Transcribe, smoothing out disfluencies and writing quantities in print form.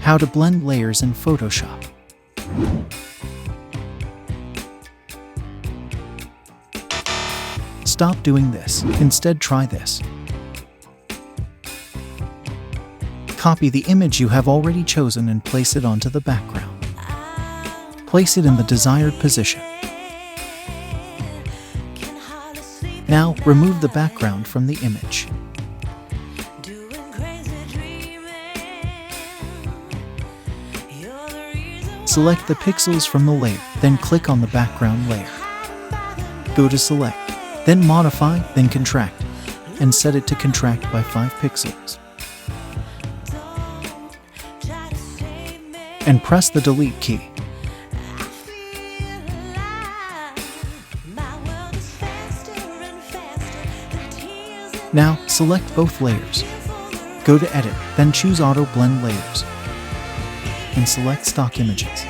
How to blend layers in Photoshop. Stop doing this. Instead, try this. Copy the image you have already chosen and place it onto the background. Place it in the desired position. Now, remove the background from the image. Select the pixels from the layer, then click on the background layer. Go to Select, then Modify, then Contract, and set it to contract by 5 pixels. And press the Delete key. Now, select both layers. Go to Edit, then choose Auto Blend Layers, and select Stock Images.